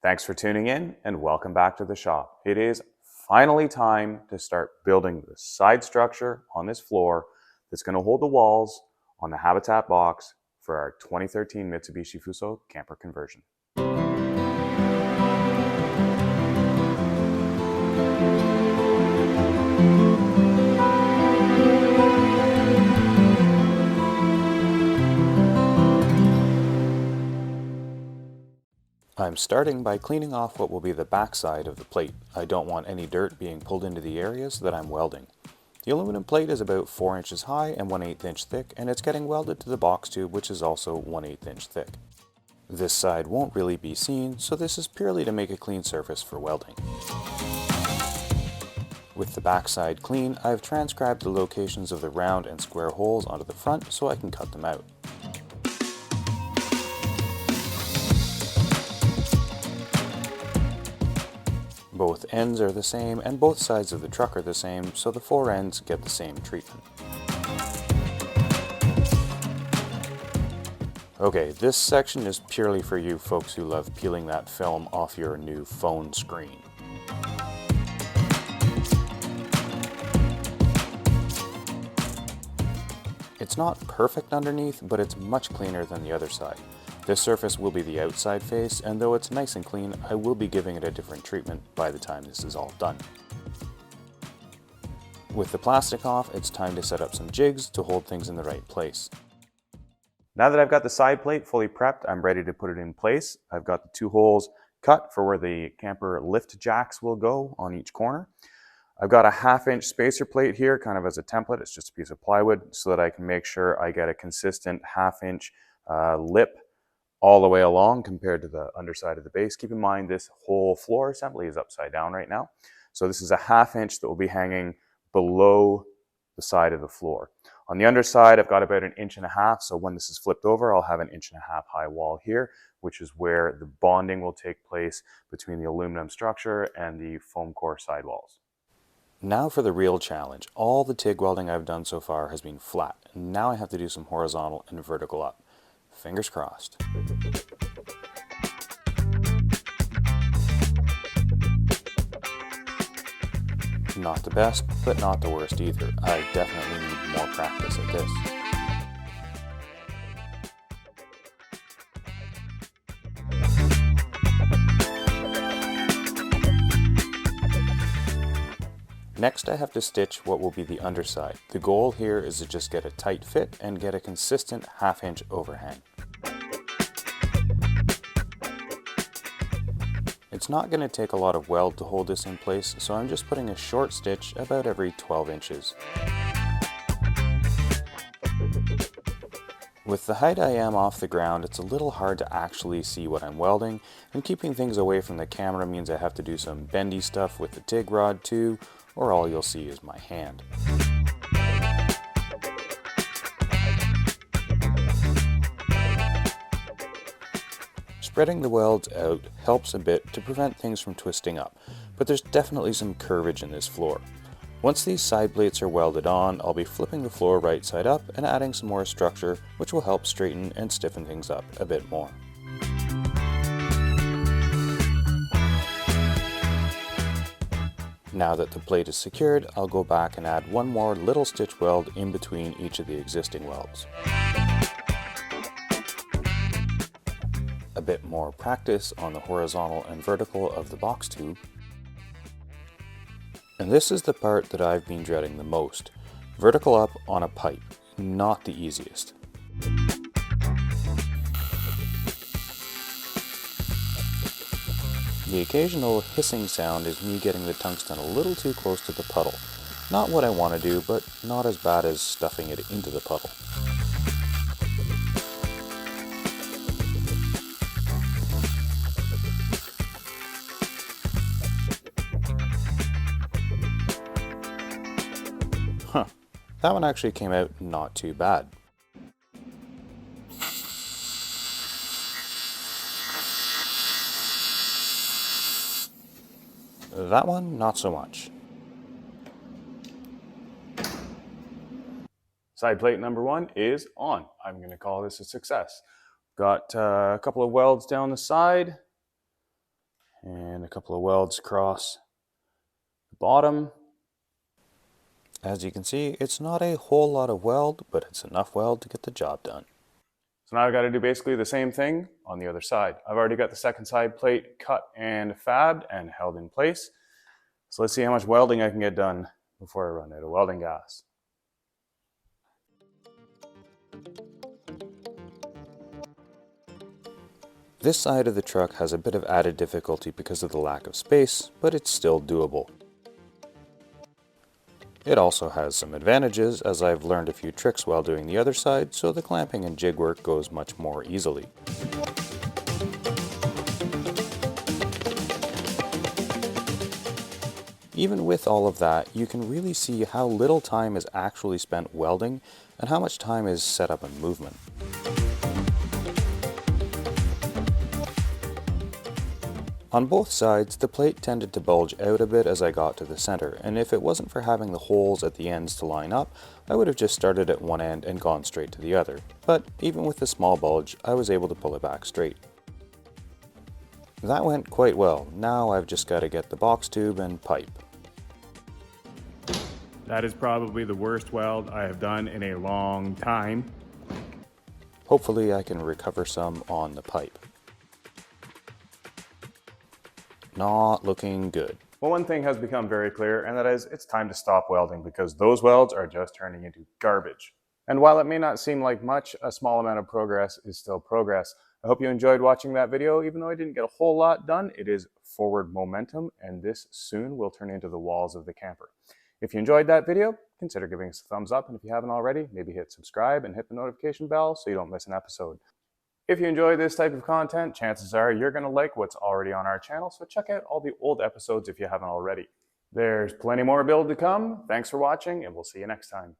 Thanks for tuning in and welcome back to the shop. It is finally time to start building the side structure on this floor that's going to hold the walls on the Habitat box for our 2013 Mitsubishi Fuso camper conversion. I'm starting by cleaning off what will be the backside of the plate. I don't want any dirt being pulled into the areas that I'm welding. The aluminum plate is about 4 inches high and 1/8 inch thick, and it's getting welded to the box tube, which is also 1/8 inch thick. This side won't really be seen, so this is purely to make a clean surface for welding. With the backside clean, I've transcribed the locations of the round and square holes onto the front so I can cut them out. Both ends are the same and both sides of the truck are the same, so the 4 ends get the same treatment. Okay, this section is purely for you folks who love peeling that film off your new phone screen. It's not perfect underneath, but it's much cleaner than the other side. This surface will be the outside face, and though it's nice and clean, I will be giving it a different treatment by the time this is all done. With the plastic off, it's time to set up some jigs to hold things in the right place. Now that I've got the side plate fully prepped, I'm ready to put it in place. I've got the 2 holes cut for where the camper lift jacks will go on each corner. I've got a 1/2 inch spacer plate here, kind of as a template. It's just a piece of plywood so that I can make sure I get a consistent 1/2 inch lip all the way along compared to the underside of the base. Keep in mind this whole floor assembly is upside down right now. So this is a 1/2 inch that will be hanging below the side of the floor. On the underside, I've got about 1.5 inches, so when this is flipped over, I'll have 1.5 inch high wall here, which is where the bonding will take place between the aluminum structure and the foam core sidewalls. Now for the real challenge. All the TIG welding I've done so far has been flat. Now I have to do some horizontal and vertical up. Fingers crossed. Not the best, but not the worst either. I definitely need more practice at this. Next, I have to stitch what will be the underside. The goal here is to just get a tight fit and get a consistent 1/2 inch overhang. It's not going to take a lot of weld to hold this in place, so I'm just putting a short stitch about every 12 inches. With the height I am off the ground, it's a little hard to actually see what I'm welding, and keeping things away from the camera means I have to do some bendy stuff with the TIG rod too, or all you'll see is my hand. Spreading the welds out helps a bit to prevent things from twisting up, but there's definitely some curvage in this floor. Once these side plates are welded on, I'll be flipping the floor right side up and adding some more structure, which will help straighten and stiffen things up a bit more. Now that the plate is secured, I'll go back and add one more little stitch weld in between each of the existing welds. A bit more practice on the horizontal and vertical of the box tube. And this is the part that I've been dreading the most. Vertical up on a pipe, not the easiest. The occasional hissing sound is me getting the tungsten a little too close to the puddle. Not what I want to do, but not as bad as stuffing it into the puddle. That one actually came out not too bad. That one, not so much. Side plate number 1 is on. I'm going to call this a success. Got a couple of welds down the side. And a couple of welds across the bottom. As you can see, it's not a whole lot of weld, but it's enough weld to get the job done. So now I've got to do basically the same thing on the other side. I've already got the second side plate cut and fabbed and held in place. So let's see how much welding I can get done before I run out of welding gas. This side of the truck has a bit of added difficulty because of the lack of space, but it's still doable. It also has some advantages, as I've learned a few tricks while doing the other side, so the clamping and jig work goes much more easily. Even with all of that, you can really see how little time is actually spent welding and how much time is set up and movement. On both sides, the plate tended to bulge out a bit as I got to the center, and if it wasn't for having the holes at the ends to line up, I would have just started at one end and gone straight to the other. But even with the small bulge, I was able to pull it back straight. That went quite well. Now I've just got to get the box tube and pipe. That is probably the worst weld I have done in a long time. Hopefully I can recover some on the pipe. Not looking good. Well, one thing has become very clear, and that is it's time to stop welding because those welds are just turning into garbage. And while it may not seem like much, a small amount of progress is still progress. I hope you enjoyed watching that video. Even though I didn't get a whole lot done, it is forward momentum, and this soon will turn into the walls of the camper. If you enjoyed that video, consider giving us a thumbs up, and if you haven't already, maybe hit subscribe and hit the notification bell so you don't miss an episode. If you enjoy this type of content, chances are you're going to like what's already on our channel, so check out all the old episodes if you haven't already. There's plenty more build to come. Thanks for watching, and we'll see you next time.